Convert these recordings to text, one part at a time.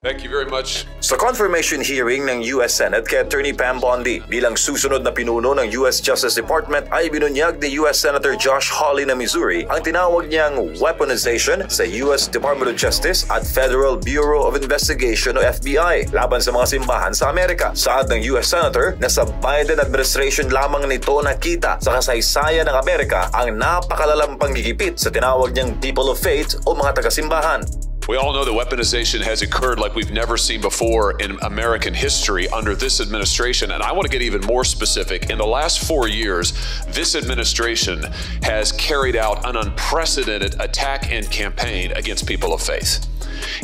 Thank you very much. Sa confirmation hearing ng U.S. Senate kay Attorney Pam Bondi bilang susunod na pinuno ng U.S. Justice Department ay binunyag ni U.S. Senator Josh Hawley ng Missouri ang tinawag niyang weaponization sa U.S. Department of Justice at Federal Bureau of Investigation o FBI laban sa mga simbahan sa Amerika. Saad ng U.S. Senator na sa Biden administration lamang nito nakita sa kasaysayan ng Amerika ang napakalalang panggigipit sa tinawag niyang people of faith o mga taga-simbahan. We all know that weaponization has occurred like we've never seen before in American history under this administration. And I want to get even more specific. In the last 4 years, this administration has carried out an unprecedented attack and campaign against people of faith.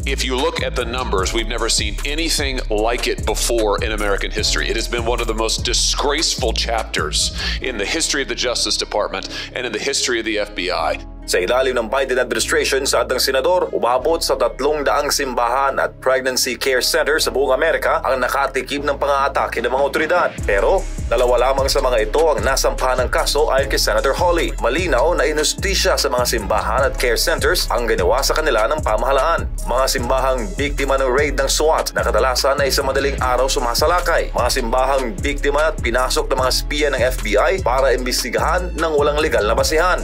If you look at the numbers, we've never seen anything like it before in American history. It has been one of the most disgraceful chapters in the history of the Justice Department and in the history of the FBI. Sa ilalim ng Biden administration, saad ng senador, umabot sa 300 simbahan at pregnancy care center sa buong Amerika ang nakatikim ng pang-aatake ng mga otoridad. Pero, 2 lamang sa mga ito ang nasampahan ng kaso ayon kay Senator Hawley. Malinaw na inustisya sa mga simbahan at care centers ang ginawa sa kanila ng pamahalaan. Mga simbahang biktima ng raid ng SWAT na kadalasan ay sa madaling araw sumasalakay. Mga simbahang biktima at pinasok ng mga spiya ng FBI para imbestigahan ng walang legal na basihan.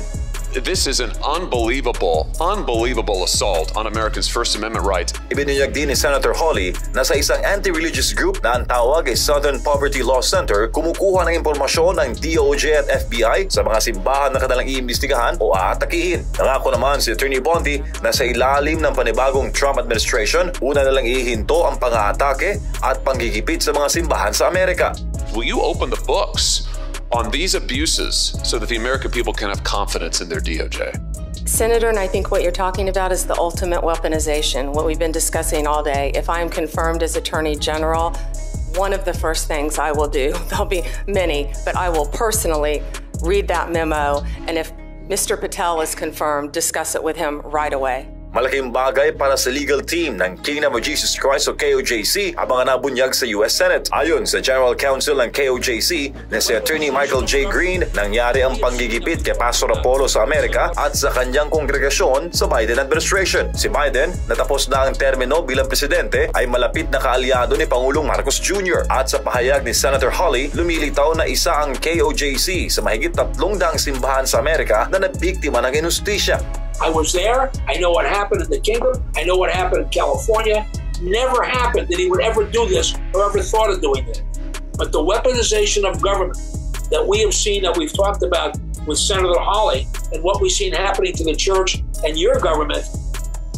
This is an unbelievable assault on Americans' First Amendment rights. Ibinunyag din ni Senator Hawley na sa isang anti-religious group na ang tawag ay Southern Poverty Law Center, kumukuha ng impormasyon ng DOJ at FBI sa mga simbahan na kanilang iimbestigahan o aatakihin. Nangako naman si Attorney Bondi na sa ilalim ng panibagong Trump administration, una na lang ihinto ang pang-aatake at panggigipit sa mga simbahan sa Amerika. Will you open the books on these abuses so that the American people can have confidence in their DOJ? Senator, and I think what you're talking about is the ultimate weaponization, what we've been discussing all day. If I am confirmed as Attorney General, one of the first things I will do, there'll be many, but I will personally read that memo, and if Mr. Patel is confirmed, discuss it with him right away. Malaking bagay para sa legal team ng Kingdom of Jesus Christ o KOJC ang mga nabunyag sa US Senate. Ayon sa General Counsel ng KOJC na si Attorney Michael J. Green, nangyari ang panggigipit kay Pastor Apollo sa Amerika at sa kanyang kongregasyon sa Biden administration. Si Biden, natapos na ang termino bilang presidente, ay malapit na kaalyado ni Pangulong Marcos Jr. At sa pahayag ni Senator Hawley, lumilitaw na isa ang KOJC sa mahigit 300 simbahan sa Amerika na nabiktima ng inustisya. I was there. I know what happened in the kingdom. I know what happened in California. Never happened that he would ever do this or ever thought of doing it. But the weaponization of government that we have seen, that we've talked about with Senator Hawley, and what we've seen happening to the church and your government,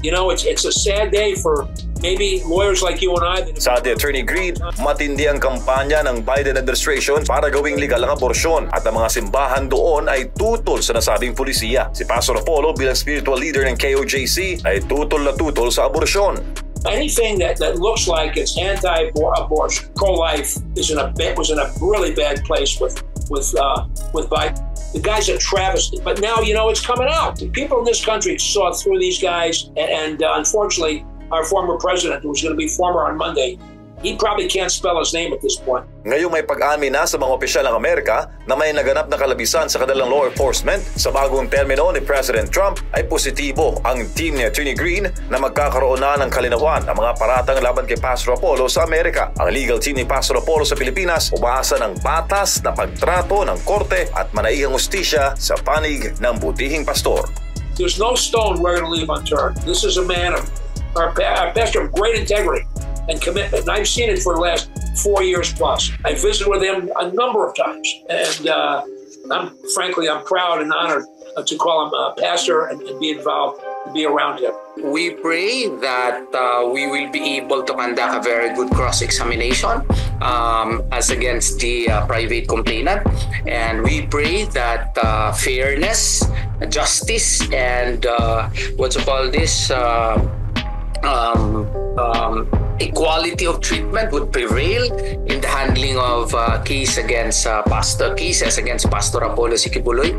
you know, it's a sad day for maybe lawyers like you and I. Sa Attorney Green, matindi ang kampanya ng Biden administration para gawing legal ang aborsyon at ang mga simbahan doon ay tutol sa nasabing pulisiya. Si Pastor Apollo bilang spiritual leader ng KOJC ay tutol na tutol sa aborsyon. Anything that looks like it's anti-abortion, pro-life was in a really bad place with Biden. The guy's a travesty. But now, you know, it's coming out. The people in this country saw through these guys, and unfortunately, our former president, who's going to be former on Monday, he probably can't spell his name at this point. Ngayong may pag-amin na sa mga opisyal ng Amerika na may naganap na kalabisan sa kanilang law enforcement sa bagong termino ni President Trump, ay positibo ang team ni Attorney Green na magkakaroon na ng kalinawan ang mga paratang laban kay Pastor Apollo sa Amerika. Ang legal team ni Pastor Apollo sa Pilipinas umaasa ng patas na pagtrato ng korte at manaigang hustisya sa panig ng butihing pastor. There's no stone we're going to leave unturned. This is a man of our pastor of great integrity and commitment. And I've seen it for the last 4 years plus. I visited with him a number of times. And I'm proud and honored to call him a pastor and be involved, to be around him. We pray that we will be able to conduct a very good cross-examination as against the private complainant. And we pray that fairness, justice, and equality of treatment would prevail in the handling of cases against Pastor Apollo Sikibuloy.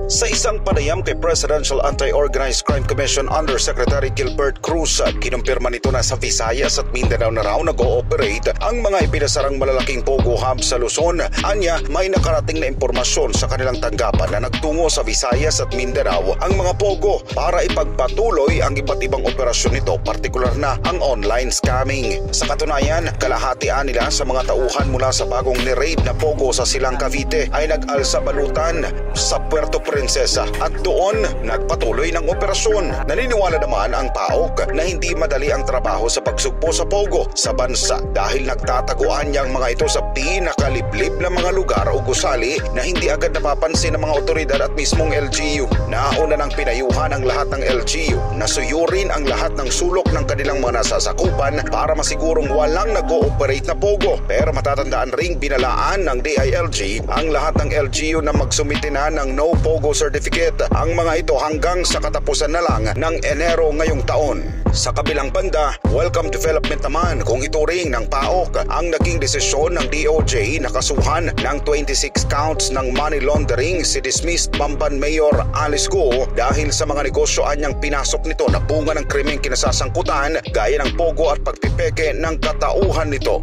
Sa isang panayam kay Presidential Anti-Organized Crime Commission Undersecretary Gilbert Cruz, kinumpirma nito na sa Visayas at Mindanao na raw nag-ooperate ang mga ipinasarang malalaking Pogo Hub sa Luzon. Anya, may nakarating na impormasyon sa kanilang tanggapan na nagtungo sa Visayas at Mindanao ang mga Pogo para ipagpatuloy ang iba't ibang operasyon nito, partikular na ang online scamming. Sa katunayan, kalahatian nila sa mga tauhan mula sa bagong ni-raid na Pogo sa Silang Cavite ay nag-alsa balutan sa Puerto Princesa at doon nagpatuloy ng operasyon. Naniniwala naman ang PAOK na hindi madali ang trabaho sa pagsugpo sa Pogo sa bansa dahil nagtataguan niyang mga ito sa pinakaliblib na mga lugar o gusali na hindi agad napapansin ng mga otoridad at mismong LGU. Nauna nang pinayuhan ang lahat ng LGU na suyurin ang lahat ng sulok ng kanilang mga nasasakupan para masigurong walang nag-ooperate na Pogo. Pero matatandaan ring binalaan ng DILG ang lahat ng LGU na magsumite na ng No Pogo Certificate. Ang mga ito hanggang sa katapusan na lang ng Enero ngayong taon. Sa kabilang banda, welcome development naman kung ituring ng PAOK ang naging desisyon ng DOJ na kasuhan ng 26 counts ng money laundering si dismissed Bamban Mayor Alice Go dahil sa mga negosyoan niyang pinasok nito na bunga ng krimeng kinasasangkutan gaya ng Pogo at pagpipeke ng katauhan nito.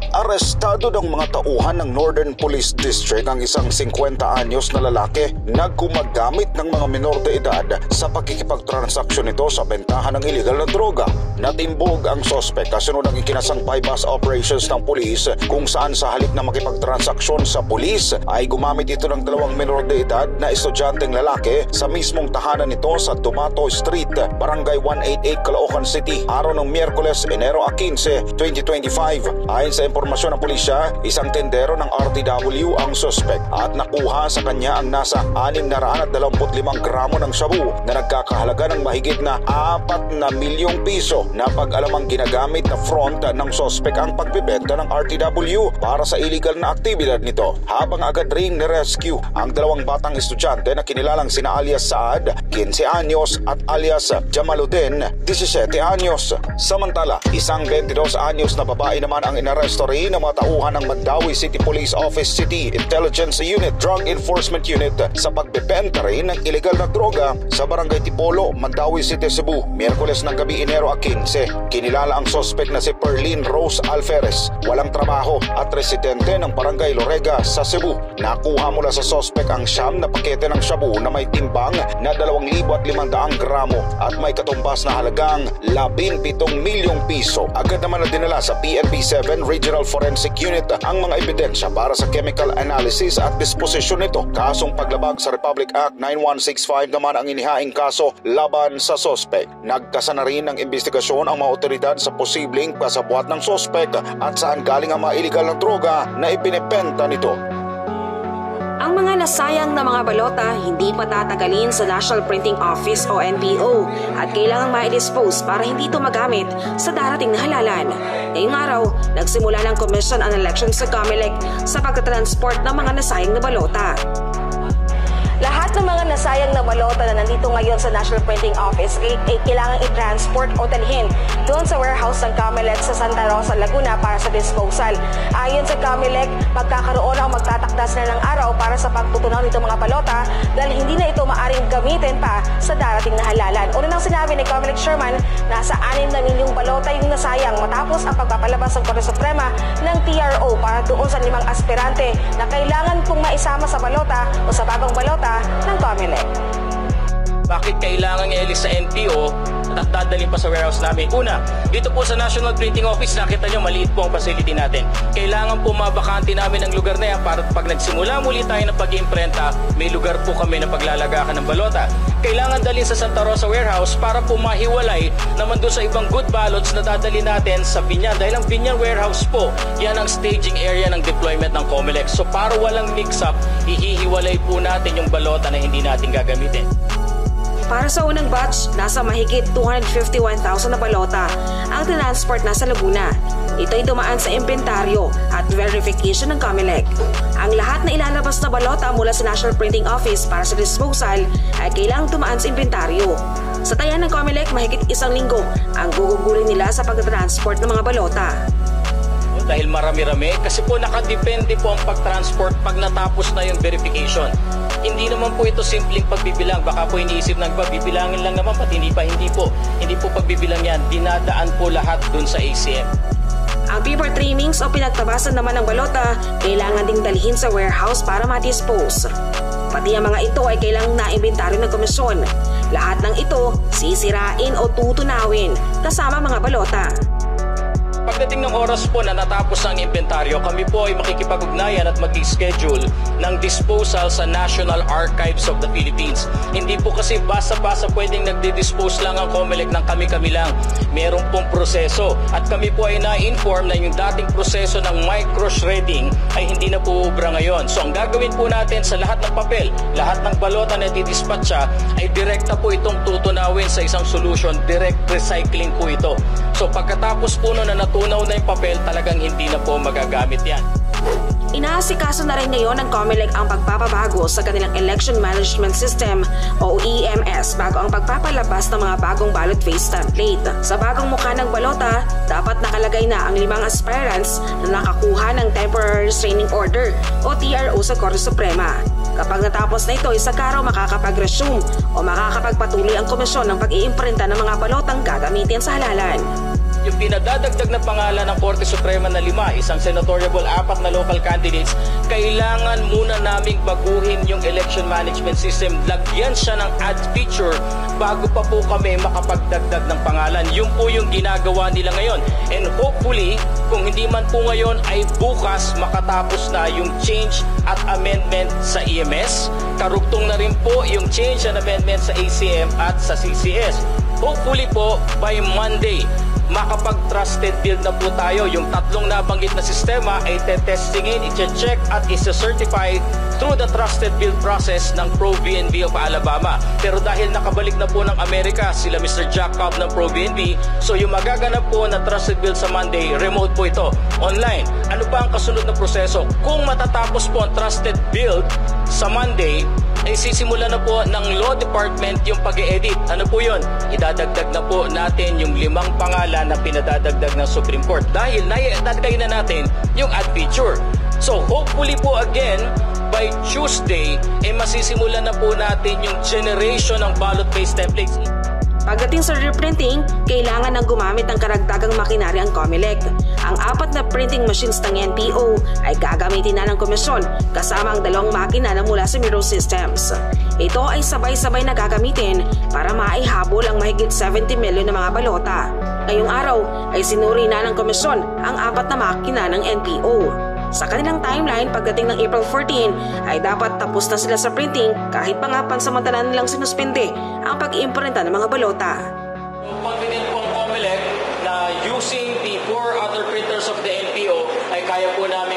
Arestado ng mga tauhan ng Northern Police District ang isang 50 anyos na lalaki na gumagamit ng mga minor de edad sa pakikipagtransaksyon nito sa bentahan ng illegal na droga. Natimbog ang sospek kasunod ng ikinasang bypass operations ng pulis kung saan sa halip na makipagtransaksyon sa pulis ay gumamit ito ng 2 minor de edad na estudyanteng lalaki sa mismong tahanan nito sa Dumato Street, Barangay 188, Caloocan City, araw ng Miyerkules, Enero 15, 2025. Ayon sa impormasyon ng pulisya, isang tendero ng RTW ang suspect at nakuha sa kanya ang nasa 625 gramo ng shabu na nagkakahalaga ng mahigit na 4 na milyong piso na pag-alamang ginagamit na front ng suspect ang pagbibenta ng RTW para sa illegal na aktibidad nito. Habang agad ring ni-rescue ang 2 batang estudyante na kinilalang sina alias Saad, 15 anyos at alias Jamaluddin, 17 anyos. Samantala, isang 22 anyos na babae naman ang inaresto rin ng mga tauhan ng Mandawi City Police Office City Intelligence Unit Drug Enforcement Unit sa pagbebenta rin ng illegal na droga sa Barangay Tipolo, Mandawi City, Cebu, Miyerkules ng gabi, Enero 15. Kinilala ang suspect na si Perlin Rose Alferez, walang trabaho at residente ng Barangay Lorega sa Cebu. Nakuha mula sa suspect ang siyam na pakete ng shabu na may timbang na 2,500 gramo at may katumbas na halagang 17 milyong piso. Agad naman na dinala sa PNP 7 Regional Forensic Unit ang mga ebidensya para sa chemical analysis at disposition nito. Kasong paglabag sa Republic Act 9165 naman ang inihaing kaso laban sa suspect. Nagkasa na rin ng investigasyon ang mga otoridad sa posibleng kasabwat ng suspect at saan galing ang mga illegal na droga na ibinebenta nito. Ang mga nasayang na mga balota hindi patatagalin sa National Printing Office o NPO at kailangang ma-dispose para hindi ito magamit sa darating na halalan. Ngayong araw, nagsimula ng Commission on Elections sa COMELEC sa pagtatransport ng mga nasayang na balota. Lahat ng mga nasayang na balota na nandito ngayon sa National Printing Office ay kailangang i-transport o dalhin doon sa warehouse ng COMELEC sa Santa Rosa, Laguna para sa disposal. Ayon sa COMELEC, magkakaroon ang magtatakdas na ng araw para sa pagtutunaw nitong mga balota dahil hindi na ito maaring gamitin pa sa darating na halalan. Una nang sinabi ni COMELEC Chairman, nasa 6 na milyong balota yung nasayang matapos ang pagpapalabas ng Korte Suprema ng TRO para doon sa 5 aspirante na kailangan pong maisama sa balota o sa bagong balota ng COMELEC. Bakit kailangan i-alis sa NPO at dadalhin pa sa warehouse namin? Una, dito po sa National Printing Office, nakita nyo maliit po ang facility natin. Kailangan po mabakante namin ang lugar na yan para pag nagsimula muli tayo ng pag-imprenta, may lugar po kami na paglalagakan ng balota. Kailangan dalhin sa Santa Rosa warehouse para po mahiwalay naman doon sa ibang good ballots na dadalhin natin sa Binyan. Dahil ang Binyan warehouse po, yan ang staging area ng deployment ng COMELEC. So para walang mix-up, ihihiwalay po natin yung balota na hindi natin gagamitin. Para sa unang batch, nasa mahigit 251,000 na balota ang transport na sa Laguna. Ito'y dumaan sa imbentaryo at verification ng COMELEC. Ang lahat na ilalabas na balota mula sa National Printing Office para sa disposal ay kailangang dumaan sa imbentaryo. Sa taya ng COMELEC, mahigit 1 linggo ang gugugulin nila sa pagtransport ng mga balota. Dahil marami-rami, kasi po nakadepende po ang pag-transport pag natapos na yung verification. Hindi naman po ito simpleng pagbibilang. Baka po iniisip ng iba, bibilangin lang naman, pati hindi po. Hindi po pagbibilang yan. Dinadaan po lahat dun sa ACM. Ang paper trimmings o pinagtabasan naman ng balota, kailangan ding dalhin sa warehouse para ma-dispose. Pati ang mga ito ay kailangang na-inventaryo ng komisyon. Lahat ng ito sisirain o tutunawin kasama mga balota. Pagdating ng oras po na natapos ang inventaryo, kami po ay makikipag-ugnayan at mag-schedule ng disposal sa National Archives of the Philippines. Hindi po kasi basta-basta pwedeng nagdi-dispose lang ang COMELEC ng kami-kami lang. Meron pong proseso at kami po ay na-inform na yung dating proseso ng micro-shredding ay hindi na po ubra ngayon. So ang gagawin po natin sa lahat ng papel, lahat ng balota na didispatcha ay direkta po itong tutunawin sa isang solution, direct recycling po ito. So pagkatapos po na natunaw na yung papel, talagang hindi na po magagamit yan. Inaasikaso na rin ngayon ng COMELEC ang pagpapabago sa kanilang Election Management System o EMS bago ang pagpapalabas ng mga bagong ballot face template. Sa bagong mukha ng balota, dapat nakalagay na ang 5 aspirants na nakakuha ng Temporary Restraining Order o TRO sa Korte Suprema. Kapag natapos na ito, isa ka raw makakapag-resume o makakapagpatuloy ang komisyon ng pag-iimprinta ng mga balotang gagamitin sa halalan. Yung pinadadagdag na pangalan ng Korte Suprema na 5, isang senatorial, 4 na local candidates, kailangan muna naming baguhin yung election management system. Lagyan siya ng add feature bago pa po kami makapagdagdag ng pangalan. Yun po yung ginagawa nila ngayon. And hopefully, kung hindi man po ngayon, ay bukas makatapos na yung change at amendment sa EMS. Karugtong na rin po yung change and amendment sa ACM at sa CCS. Hopefully po, by Monday, makapag-trusted build na po tayo. Yung 3 nabanggit na sistema ay tetestingin, i-check at i-certify through the trusted build process ng Pro-BNB of Alabama. Pero dahil nakabalik na po ng Amerika sila Mr. Jack Cobb ng Pro-BNB, so yung magaganap po na trusted build sa Monday, remote po ito, online. Ano pa ang kasunod na proseso? Kung matatapos po ang trusted build sa Monday, ay sisimula na po ng Law Department yung pag-e-edit. Ano po yun? Idadagdag na po natin yung 5 pangalan na pinadadagdag ng Supreme Court dahil naitatagay na natin yung add feature. So hopefully po again, by Tuesday, masisimulan na po natin yung generation ng ballot paste templates. Pagdating sa reprinting, kailangan ng gumamit ng karagdagang makinarya ang COMELEC. Ang 4 na printing machines ng NPO ay gagamitin na ng komisyon kasama ang 2 makina na mula sa Miro Systems. Ito ay sabay-sabay na gagamitin para maihabol ang mahigit 70 milyon na mga balota. Ngayong araw ay sinuri na ng komisyon ang 4 na makina ng NPO. Sa kanilang timeline, pagdating ng April 14, ay dapat tapos na sila sa printing kahit pa nga pansamantala nilang sinuspende ang pag-iimprinta ng mga balota. Confident po ang COMELEC na using the 4 other printers of the NPO ay kaya po namin